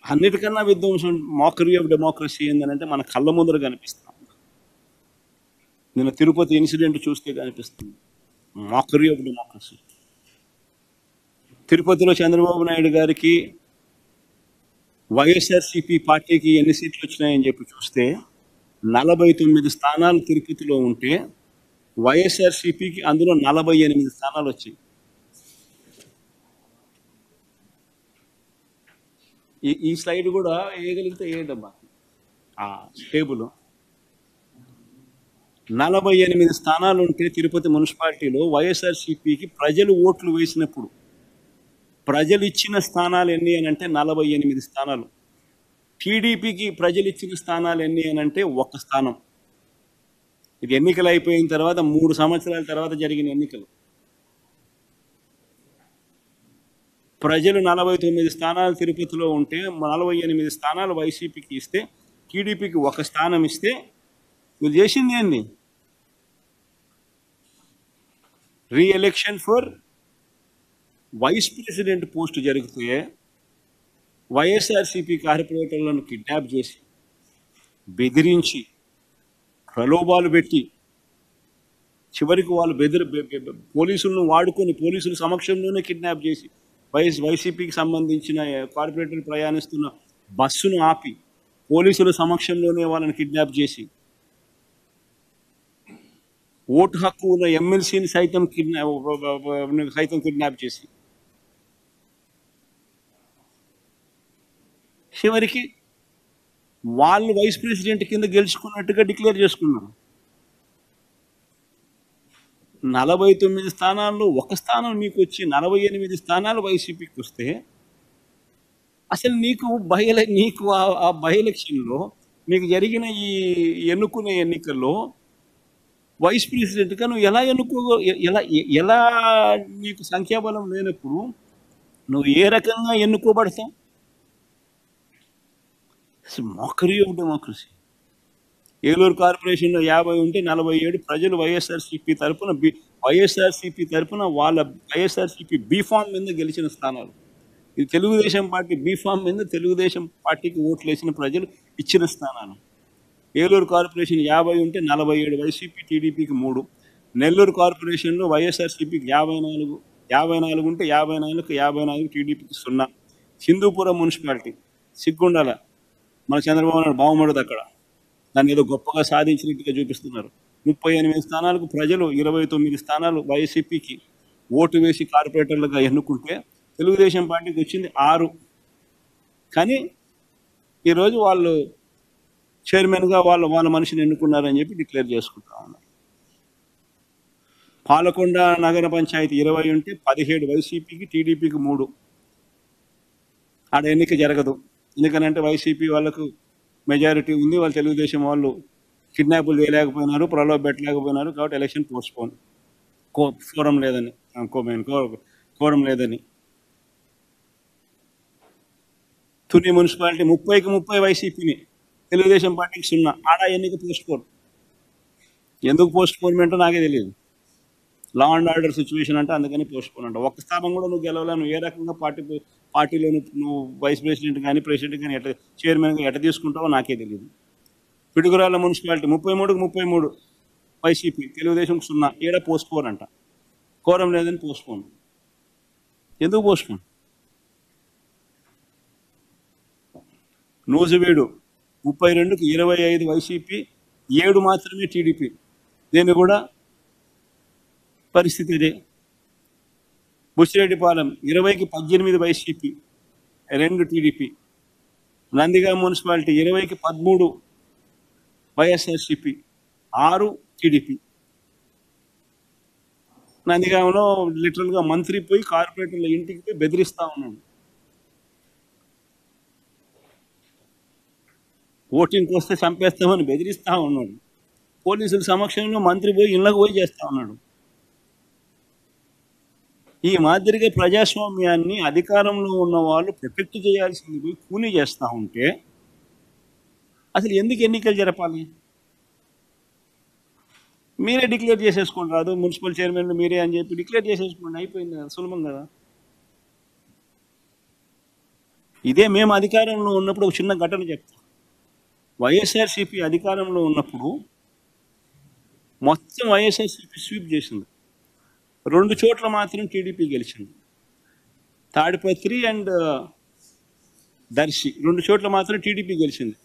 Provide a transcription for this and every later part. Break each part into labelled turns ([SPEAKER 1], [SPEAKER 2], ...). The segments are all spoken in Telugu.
[SPEAKER 1] అన్నిటికన్నా విధ్వంసం మోకరీ ఆఫ్ డెమోక్రసీ ఏంటంటే మన కళ్ళ ముందర కనిపిస్తాం. నిన్న తిరుపతి ఇన్సిడెంట్ చూస్తే కనిపిస్తుంది మోకరీ ఆఫ్ డెమోక్రసీ. తిరుపతిలో చంద్రబాబు నాయుడు గారికి వైఎస్ఆర్సీపీ పార్టీకి ఎన్ని సీట్లు వచ్చినాయని చెప్పి చూస్తే 49 స్థానాలు తిరుపతిలో ఉంటే వైఎస్ఆర్సీపీకి అందులో 48 స్థానాలు వచ్చాయి. ఈ స్లైడ్ కూడా వేయగలిగితే వేయడమ్మా టేబుల్. 48 స్థానాలు ఉంటే తిరుపతి మున్సిపాలిటీలో వైఎస్ఆర్సీపీకి ప్రజలు ఓట్లు వేసినప్పుడు ప్రజలు ఇచ్చిన స్థానాలు ఎన్ని అని అంటే 48 స్థానాలు. టీడీపీకి ప్రజలు ఇచ్చిన స్థానాలు ఎన్ని అని అంటే 1 స్థానం. ఇది ఎన్నికలు అయిపోయిన తర్వాత 3 సంవత్సరాల తర్వాత జరిగిన ఎన్నికలు. ప్రజలు 49 స్థానాలు తిరుపతిలో ఉంటే 48 స్థానాలు వైసీపీకి ఇస్తే టీడీపీకి 1 స్థానం ఇస్తే వీళ్ళు చేసింది ఏంది? Reelection for vice president post జరిగితే వైఎస్ఆర్సీపీ కార్పొరేటర్లను కిడ్నాప్ చేసి బెదిరించి ప్రలోభాలు పెట్టి చివరికి వాళ్ళు పోలీసులను వాడుకొని పోలీసుల సమక్షంలోనే కిడ్నాప్ చేసి వైసీపీకి సంబంధించిన కార్పొరేటర్లు ప్రయాణిస్తున్న బస్సును ఆపి పోలీసుల సమక్షంలోనే వాళ్ళని కిడ్నాప్ చేసి ఓటు హక్కు ఉన్న ఎమ్మెల్సీని సైతం కిడ్నాప్ చేసి చివరికి వాళ్ళు వైస్ ప్రెసిడెంట్ కింద గెలుచుకున్నట్టుగా డిక్లేర్ చేసుకున్నారు. 49 స్థానాల్లో 1 స్థానం మీకు వచ్చి 48 స్థానాలు వైసీపీకి వస్తే అసలు నీకు ఆ బై ఎలక్షన్లో నీకు జరిగిన ఈ ఎన్నుకునే ఎన్నికల్లో వైస్ ప్రెసిడెంట్గా నువ్వు ఎలా నీకు సంఖ్యాబలం లేనప్పుడు నువ్వు ఏ రకంగా ఎన్నుకోబడతావు? Mockery of democracy. ఏలూరు కార్పొరేషన్లో 50 ఉంటే 47 ప్రజలు వైఎస్ఆర్సీపీ తరఫున వాళ్ళ వైఎస్ఆర్సీపీ బీఫామ్ మీద గెలిచిన స్థానాలు. ఇది తెలుగుదేశం పార్టీ బీఫామ్ మీద తెలుగుదేశం పార్టీకి ఓట్లు వేసిన ప్రజలు ఇచ్చిన స్థానాలు. ఏలూరు కార్పొరేషన్ 50 ఉంటే 47 వైసీపీ, టీడీపీకి 3. నెల్లూరు కార్పొరేషన్లో వైఎస్ఆర్సీపీకి 54 ఉంటే 54 టీడీపీకి 0. హిందూపురం మున్సిపాలిటీ సిగ్గుండాల మన చంద్రబాబు నాయుడు బాగుమడదు అక్కడ, దాన్ని ఏదో గొప్పగా సాధించినట్టుగా చూపిస్తున్నారు. 38 స్థానాలకు ప్రజలు 29 స్థానాలు వైసీపీకి ఓటు వేసి కార్పొరేటర్లుగా ఎన్నుకుంటే తెలుగుదేశం పార్టీకి వచ్చింది 6. కానీ ఈరోజు వాళ్ళు చైర్మన్గా వాళ్ళ మనిషిని ఎన్నుకున్నారని చెప్పి డిక్లేర్ చేసుకుంటా ఉన్నారు. పాలకొండ నగర పంచాయతీ 20 ఉంటే 17 వైసీపీకి, టీడీపీకి 3. ఆడ ఎన్నిక జరగదు. ఎందుకనంటే వైసీపీ వాళ్ళకు మెజారిటీ ఉంది, వాళ్ళు తెలుగుదేశం వాళ్ళు కిడ్నాపులు చేయలేకపోయినారు, ప్రలోభ పెట్టలేకపోయినారు, కాబట్టి ఎలక్షన్ పోస్ట్పోన్. కోరం లేదని. తుని మున్సిపాలిటీ 30కి 30 వైసీపీని, తెలుగుదేశం పార్టీకి 0. ఆడ ఎన్నిక పోస్ట్పోన్. ఎందుకు పోస్ట్పోన్మెంటో నాకే తెలియదు. లా అండ్ ఆర్డర్ సిచ్యువేషన్ అంటే అందుకని పోస్ట్పోన్ అంట. 1 స్థానం కూడా నువ్వు గెలవలే. నువ్వు ఏ రకంగా పార్టీలో నువ్వు వైస్ ప్రెసిడెంట్ కానీ ప్రెసిడెంట్ కానీ చైర్మన్గా ఎట్లా తీసుకుంటావో నాకే తెలియదు. పిడుగురాళ్ళ మున్సిపాలిటీ 33కి 33 వైసీపీ, తెలుగుదేశంకి 0. ఏడ పోస్ట్పోన్ అంట. కోరం లేదని పోస్ట్పోన్. ఎందుకు పోస్ట్పోన్? నూజివీడు 32కి 25 వైసీపీ, 7 మాత్రమే టీడీపీ. దీన్ని కూడా పరిస్థితి ఇదే. బుచ్చిరెడ్డిపాలెం 20కి 18 వైసీపీ, 2 టీడీపీ. నందిగామ మున్సిపాలిటీ 20కి 13 వైఎస్ఆర్సీపీ, 6 టీడీపీ. నందిగామలో లిటరల్గా మంత్రి పోయి కార్పొరేటర్ల ఇంటికి పోయి బెదిరిస్తూ ఉన్నాడు. ఓటింగ్కి వస్తే చంపేస్తామని బెదిరిస్తూ ఉన్నాడు. పోలీసుల సమక్షంలో మంత్రి పోయి ఇళ్ళకు పోయి చేస్తూ ఉన్నాడు. ఈ మాదిరిగా ప్రజాస్వామ్యాన్ని అధికారంలో ఉన్న వాళ్ళు ప్రొటెక్ట్ చేయాల్సింది పోయి కూనీ చేస్తూ ఉంటే అసలు ఎందుకు ఎన్నికలు జరపాలి? మీరే డిక్లేర్ చేసేసుకోండి, రాదు మున్సిపల్ చైర్మన్లు మీరే అని చెప్పి డిక్లేర్ చేసేసుకోండి, అయిపోయింది కదా, సులభం కదా. ఇదే మేము అధికారంలో ఉన్నప్పుడు ఒక చిన్న ఘటన చెప్తాం. వైఎస్ఆర్సీపీ అధికారంలో ఉన్నప్పుడు మొత్తం వైఎస్ఆర్సీపీ స్వీప్ చేసింది. 2 చోట్ల మాత్రం టీడీపీ గెలిచింది. తాడిపత్రి అండ్ దర్శి 2 చోట్ల మాత్రం టీడీపీ గెలిచింది.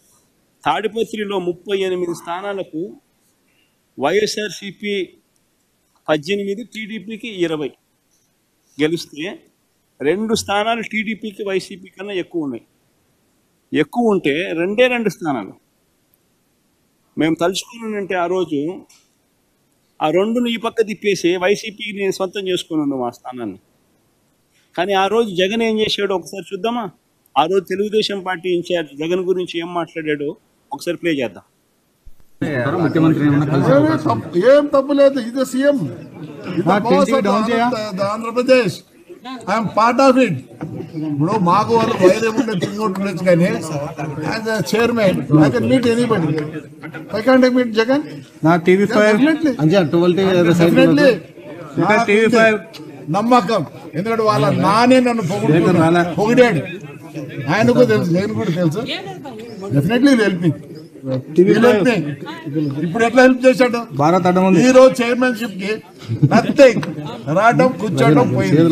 [SPEAKER 1] తాడిపత్రిలో 38 స్థానాలకు వైఎస్ఆర్సీపీ 18, టీడీపీకి 20 గెలిస్తే 2 స్థానాలు టీడీపీకి వైసీపీ కన్నా ఎక్కువ ఉన్నాయి. ఎక్కువ ఉంటే 2 స్థానాలు మేము తలుచుకున్నానంటే ఆ రోజు ఆ 2ను ఈ పక్క తిప్పేసి వైసీపీకి నేను సొంతం చేసుకున్నాను మా స్థానాన్ని. కానీ ఆ రోజు జగన్ ఏం చేశాడో ఒకసారి చూద్దామా? ఆ రోజు తెలుగుదేశం పార్టీ ఇన్ఛార్జ్ జగన్ గురించి ఏం మాట్లాడాడో ఒకసారి ప్లే చేద్దాం.
[SPEAKER 2] ముఖ్యమంత్రి
[SPEAKER 3] ఏం తప్పు లేదు. ఇది CM, Andhra Pradesh, I'm part of it. ఇప్పుడు మాకు వాళ్ళు వైరే ఉండే తింగొట్టు కానీ as a chairman I can meet anybody. I can't meet Jagan. నమ్మకం, ఎందుకంటే వాళ్ళ నానే నన్ను పొగిడాడు. ఆయనకు తెలుసు, నేను కూడా తెలుసు. Definitely help me. ఇప్పుడు ఎట్లా హెల్ప్ చేశాడు? ఈ రోజు చైర్మన్షిప్ కి నథింగ్, రావడం కూర్చోవడం పోయింది.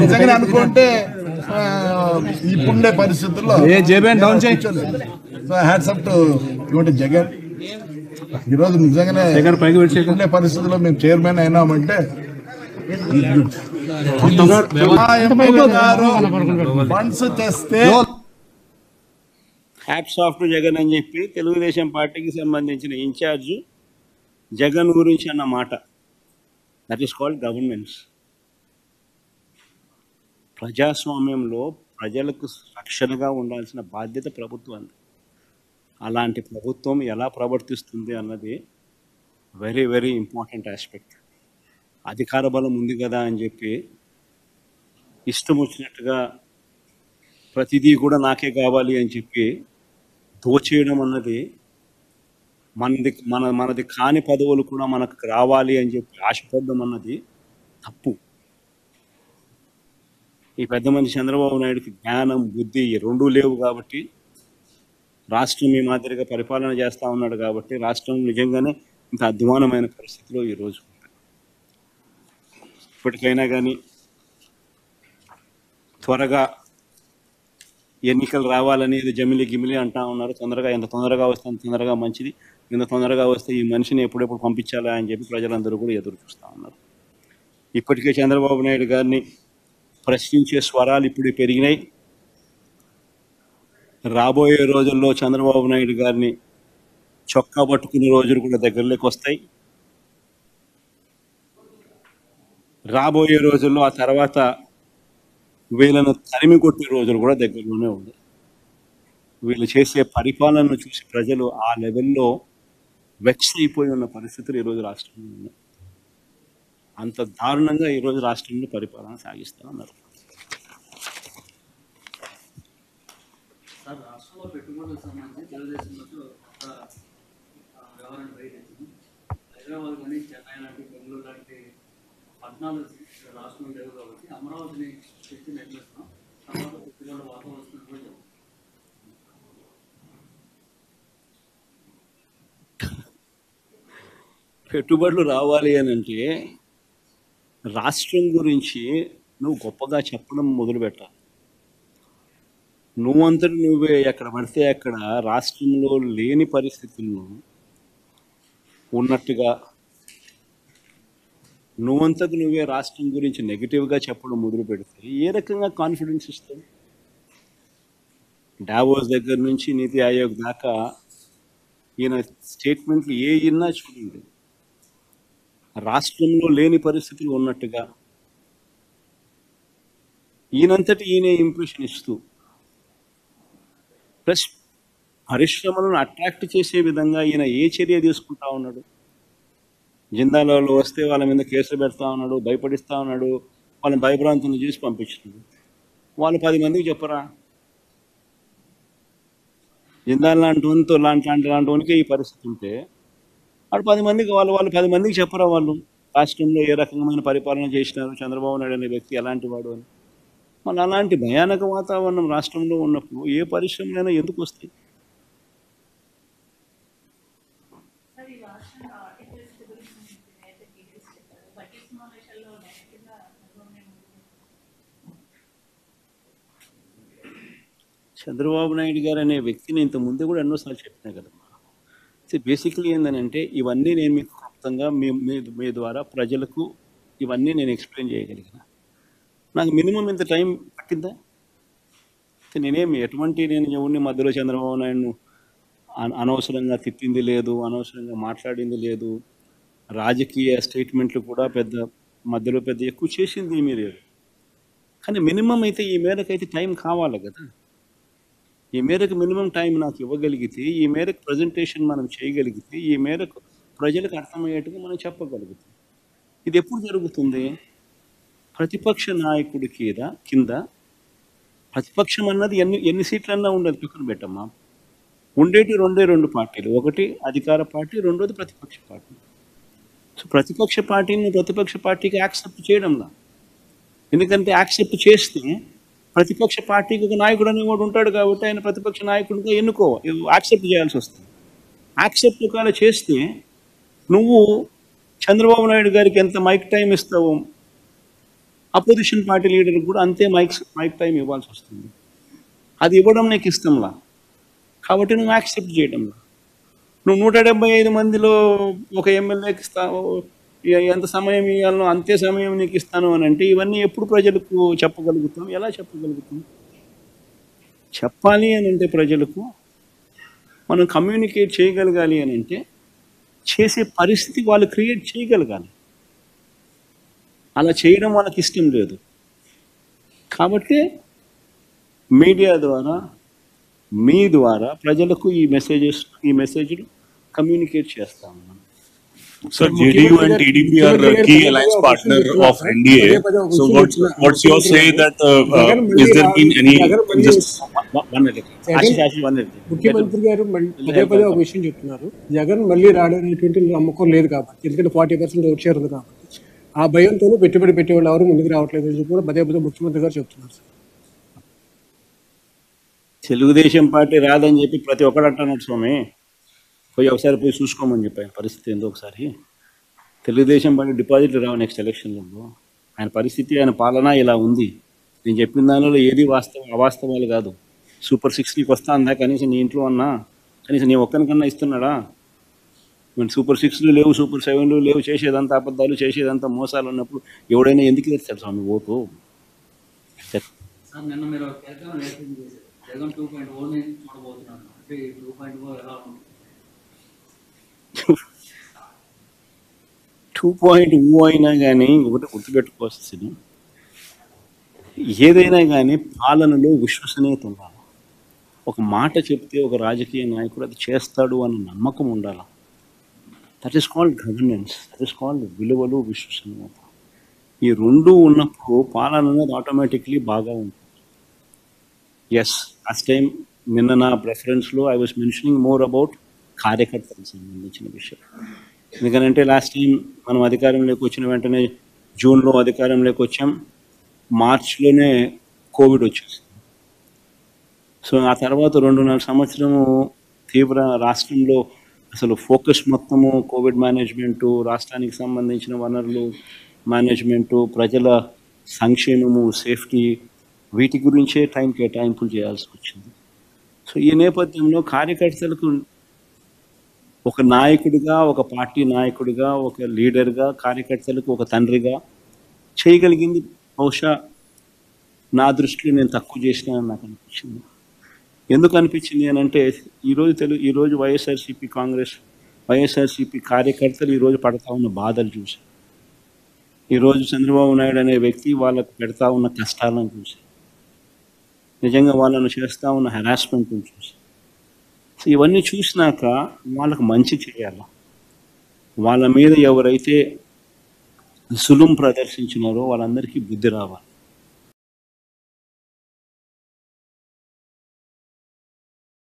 [SPEAKER 3] నిజంగా అనుకుంటే ఇప్పుడుండే పరిస్థితుల్లో హ్యాట్స్ అప్ టు జగన్. ఈరోజు నిజంగానే ఇప్పుడుండే పరిస్థితుల్లో మేము చైర్మన్ అయినామంటే ఫండ్స్ తెస్తే
[SPEAKER 1] హ్యాట్స్ ఆఫ్ టు జగన్ అని చెప్పి తెలుగుదేశం పార్టీకి సంబంధించిన ఇన్ఛార్జ్ జగన్ గురించి అన్న మాట. That is called governance. ప్రజాస్వామ్యంలో ప్రజలకు రక్షణగా ఉండాల్సిన బాధ్యత ప్రభుత్వాన్ని. అలాంటి ప్రభుత్వం ఎలా ప్రవర్తిస్తుంది అన్నది వెరీ వెరీ ఇంపార్టెంట్ ఆస్పెక్ట్. అధికార బలం ఉంది కదా అని చెప్పి ఇష్టం వచ్చినట్టుగా ప్రతిదీ కూడా నాకే కావాలి అని చెప్పి దోచేయడం అన్నది, మనది కాని పదవులు కూడా మనకు రావాలి అని చెప్పి ఆశపడడం అన్నది తప్పు. ఈ పెద్ద మనిషి చంద్రబాబు నాయుడుకి జ్ఞానం, బుద్ధి ఈ 2 లేవు కాబట్టి రాష్ట్రం ఈ మాదిరిగా పరిపాలన చేస్తూ ఉన్నాడు కాబట్టి రాష్ట్రం నిజంగానే ఇంత అధ్వానమైన పరిస్థితిలో ఈరోజు. ఇప్పటికైనా కానీ త్వరగా ఎన్నికలు రావాలని ఇది జమిలి గిమిలి అంటా ఉన్నారు. ఎంత తొందరగా వస్తే అంత తొందరగా మంచిది. ఇంత తొందరగా వస్తే ఈ మనిషిని ఎప్పుడెప్పుడు పంపించాలా అని చెప్పి ప్రజలందరూ కూడా ఎదురు చూస్తూ ఉన్నారు. ఇప్పటికే చంద్రబాబు నాయుడు గారిని ప్రశ్నించే స్వరాలు ఇప్పుడు పెరిగినాయి. రాబోయే రోజుల్లో చంద్రబాబు నాయుడు గారిని చొక్కా పట్టుకునే రోజులు కూడా దగ్గరలోకి వస్తాయి. రాబోయే రోజుల్లో ఆ తర్వాత వీళ్ళను తరిమి కొట్టే రోజులు కూడా దగ్గరలోనే ఉంది. వీళ్ళు చేసే పరిపాలనను చూసి ప్రజలు ఆ లెవెల్లో వెక్స్ అయిపోయి ఉన్న పరిస్థితులు ఈరోజు రాష్ట్రంలో ఉన్నాయి. అంత దారుణంగా ఈరోజు రాష్ట్రంలో పరిపాలన సాగిస్తూ ఉన్నారు.
[SPEAKER 2] రాష్ట్రంలో పెట్టుబడులకు సంబంధించి తెలుగుదేశంలో హైదరాబాద్ కానీ చెన్నై లాంటి బెంగళూరు లాంటి 14 రాష్ట్రంలో లేవు కాబట్టి అమరావతిని తెచ్చి నిర్మిస్తున్నాం. తర్వాత పెట్టుబడుల వాతావరణం కూడా
[SPEAKER 1] పెట్టుబడులు రావాలి అని అంటే రాష్ట్రం గురించి నువ్వు గొప్పగా చెప్పడం మొదలుపెట్టాలి. నువ్వే ఎక్కడ పడితే అక్కడ రాష్ట్రంలో లేని పరిస్థితులను ఉన్నట్టుగా నువ్వే రాష్ట్రం గురించి నెగిటివ్గా చెప్పడం మొదలు పెడితే ఏ రకంగా కాన్ఫిడెన్స్ ఇస్తావు? డావోస్ దగ్గర నుంచి నీతి ఆయోగ్ దాకా ఈయన స్టేట్మెంట్లు ఏ ఇన్నా చూడండి, రాష్ట్రంలో లేని పరిస్థితులు ఉన్నట్టుగా ఈయనంతటి ఈయనే ఇంప్రెషన్ ఇస్తూ ప్లస్ పరిశ్రమలను అట్రాక్ట్ చేసే విధంగా ఈయన ఏ చర్య తీసుకుంటా ఉన్నాడు? జిందాలలో వస్తే వాళ్ళ మీద కేసులు పెడతా ఉన్నాడు, భయపడిస్తూ ఉన్నాడు, వాళ్ళని భయభ్రాంతులను చేసి పంపించినాడు. వాళ్ళు 10 మందికి చెప్పరా? జిందాల్ లాంటి ఈ పరిస్థితి ఉంటే వాడు 10 మందికి వాళ్ళు 10 మందికి చెప్పరా? వాళ్ళు రాష్ట్రంలో ఏ రకమైన పరిపాలన చేసినారు, చంద్రబాబు నాయుడు అనే వ్యక్తి ఎలాంటి వాడు అని. మళ్ళీ అలాంటి భయానక వాతావరణం రాష్ట్రంలో ఉన్నప్పుడు ఏ పరిశ్రమలైనా ఎందుకు వస్తాయి?
[SPEAKER 4] సార్ ఈ రాష్ట్రంలో ఆర్టికల్స్ గురించి అయితే డీటెయిల్స్ చెప్పారు. బడ్జెట్ సమావేశాల్లో డైరెక్ట్గా
[SPEAKER 1] చంద్రబాబు నాయుడు గారు అనే వ్యక్తిని ఇంత ముందు కూడా ఎన్నోసార్లు చెప్పినా కదమ్మా. బేసిక్లీ ఏంటంటే ఇవన్నీ నేను మీకు క్లుప్తంగా మీ ద్వారా ప్రజలకు ఇవన్నీ నేను ఎక్స్ప్లెయిన్ చేయగలిగిన. నాకు మినిమం ఇంత టైం పట్టిందా? నేనేమి నేను ఎవరిని మధ్యలో చంద్రబాబు నాయుడును అనవసరంగా తిట్టింది లేదు, అనవసరంగా మాట్లాడింది లేదు, రాజకీయ స్టేట్మెంట్లు కూడా మధ్యలో ఎక్కువ చేసింది ఏమీ లేదు. కానీ మినిమం అయితే ఈ మేరకు అయితే టైం కావాలి కదా. ఈ మేరకు మినిమం టైం నాకు ఇవ్వగలిగితే, ఈ మేరకు ప్రజెంటేషన్ మనం చేయగలిగితే, ఈ మేరకు ప్రజలకు అర్థమయ్యేట్టుగా మనం చెప్పగలుగుతాం. ఇది ఎప్పుడు జరుగుతుంది? ప్రతిపక్ష నాయకుడి కింద ప్రతిపక్షం అన్నది ఎన్ని సీట్లన్నా ఉండదు, పక్కన పెట్టమ్మా. ఉండేటి రెండు పార్టీలు, ఒకటి అధికార పార్టీ, రెండోది ప్రతిపక్ష పార్టీ. సో ప్రతిపక్ష పార్టీకి యాక్సెప్ట్ చేయడంలా. ఎందుకంటే యాక్సెప్ట్ చేస్తే ప్రతిపక్ష పార్టీకి ఒక నాయకుడు అనేవాడు ఉంటాడు కాబట్టి ఆయన ప్రతిపక్ష నాయకుడిగా యాక్సెప్ట్ చేయాల్సి వస్తుంది. యాక్సెప్ట్ ఒకవేళ చేస్తే నువ్వు చంద్రబాబు నాయుడు గారికి ఎంత మైక్ టైం ఇస్తావో అపోజిషన్ పార్టీ లీడర్కి కూడా అంతే మైక్ టైం ఇవ్వాల్సి వస్తుంది. అది ఇవ్వడం నీకు ఇష్టంలా కాబట్టి నువ్వు యాక్సెప్ట్ చేయడంలా. నువ్వు 175 మందిలో ఒక ఎమ్మెల్యేకి ఎంత సమయం ఇవ్వాలనో అంతే సమయం నీకు ఇస్తాను అని అంటే ఇవన్నీ ఎప్పుడు ప్రజలకు చెప్పగలుగుతాం? ఎలా చెప్పగలుగుతాం? చెప్పాలి అని అంటే ప్రజలకు మనం కమ్యూనికేట్ చేయగలగాలి అని అంటే చేసే పరిస్థితి వాళ్ళు క్రియేట్ చేయగలగాలి. అలా చేయడం వాళ్ళకి ఇష్టం లేదు కాబట్టి మీడియా ద్వారా మీ ద్వారా ప్రజలకు ఈ మెసేజ్లు కమ్యూనికేట్ చేస్తాము.
[SPEAKER 5] Sir, JDU and TDP are key alliance partner of NDA. So what's your say that is there been any just
[SPEAKER 6] ముఖ్యమంత్రి గారు పదే ఒక విషయం చెప్తున్నారు, జగన్ మళ్ళీ రావడానికి నమ్మకం లేదు కాబట్టి, ఎందుకంటే 40% ఓట్ షేర్ ఉంది కాబట్టి ఆ భయంతోనే పెట్టుబడి పెట్టేవాళ్ళు ఎవరు ముందుకు రావట్లేదు అని చెప్పి కూడా పదే ముఖ్యమంత్రి గారు చెప్తున్నారు.
[SPEAKER 1] తెలుగుదేశం పార్టీ రాదని చెప్పి ప్రతి ఒక్కడు అంటున్నాడు స్వామి. ఒకసారి పోయి చూసుకోమని చెప్పి ఆయన పరిస్థితి ఏందో ఒకసారి. తెలుగుదేశం పార్టీ డిపాజిట్లు రావు నెక్స్ట్ ఎలక్షన్లలో. ఆయన పరిస్థితి, ఆయన పాలన ఇలా ఉంది. నేను చెప్పిన దానిలో ఏది అవాస్తవాలు కాదు. సూపర్ 6 నీకు వస్తా అందా? కనీసం నీ ఇంట్లో అన్నా కనీసం నీ ఒక్కరికన్నా ఇస్తున్నాడా? సూపర్ 6లు లేవు, సూపర్ 7లు లేవు, చేసేదంతా అబద్ధాలు, చేసేదంతా మోసాలు ఉన్నప్పుడు ఎవడైనా ఎందుకు వేస్తాడు స్వామి ఓటు?
[SPEAKER 2] సార్ నిన్న మీరు జగన్ 2.0 చూడబోతున్నాను అంటే 2.0 ఎలా ఉంది?
[SPEAKER 1] 2.0 అయినా కానీ ఒకటి గుర్తుపెట్టుకోవాల్సింది, ఏదైనా కానీ పాలనలో విశ్వసనీయత ఉండాలి. ఒక మాట చెప్తే ఒక రాజకీయ నాయకుడు అది చేస్తాడు అన్న నమ్మకం ఉండాలి. That is called governance, that is called విలువలు, విశ్వసనీయత. ఈ రెండు ఉన్నప్పుడు పాలన అనేది ఆటోమేటిక్లీ బాగా ఉంటుంది. ఎస్, లాస్ట్ టైం నిన్న నా ప్రెఫరెన్స్లో I was mentioning more about కార్యకర్తలకు సంబంధించిన విషయం. ఎందుకంటే లాస్ట్ టైం మనం అధికారంలోకి వచ్చిన వెంటనే జూన్లో అధికారంలోకి వచ్చాం, మార్చిలోనే కోవిడ్ వచ్చేసింది. సో ఆ తర్వాత 2.5 సంవత్సరము తీవ్ర రాష్ట్రంలో అసలు ఫోకస్ మొత్తము కోవిడ్ మేనేజ్మెంటు, రాష్ట్రానికి సంబంధించిన వనరులు మేనేజ్మెంటు, ప్రజల సంక్షేమము, సేఫ్టీ, వీటి గురించే టైం కేటాయింపులు చేయాల్సి వచ్చింది. సో ఈ నేపథ్యంలో కార్యకర్తలకు ఒక నాయకుడిగా, ఒక పార్టీ నాయకుడిగా, ఒక లీడర్గా, కార్యకర్తలకు ఒక తండ్రిగా చేయగలిగింది బహుశా నా దృష్టిలో నేను తక్కువ చేసినానని నాకు అనిపించింది. ఎందుకు అనిపించింది అని అంటే ఈరోజు వైఎస్ఆర్సీపీ కార్యకర్తలు ఈరోజు పడతా ఉన్న బాధలు చూసి, ఈరోజు చంద్రబాబు నాయుడు అనే వ్యక్తి వాళ్ళకు పెడతా ఉన్న కష్టాలను చూసి, నిజంగా వాళ్ళను చేస్తూ ఉన్న హెరాస్మెంట్ని చూసి, సో ఇవన్నీ చూసినాక వాళ్ళకు మంచి చేయాలి. వాళ్ళ మీద ఎవరైతే సులుం ప్రదర్శించినారో వాళ్ళందరికీ బుద్ధి రావాలి.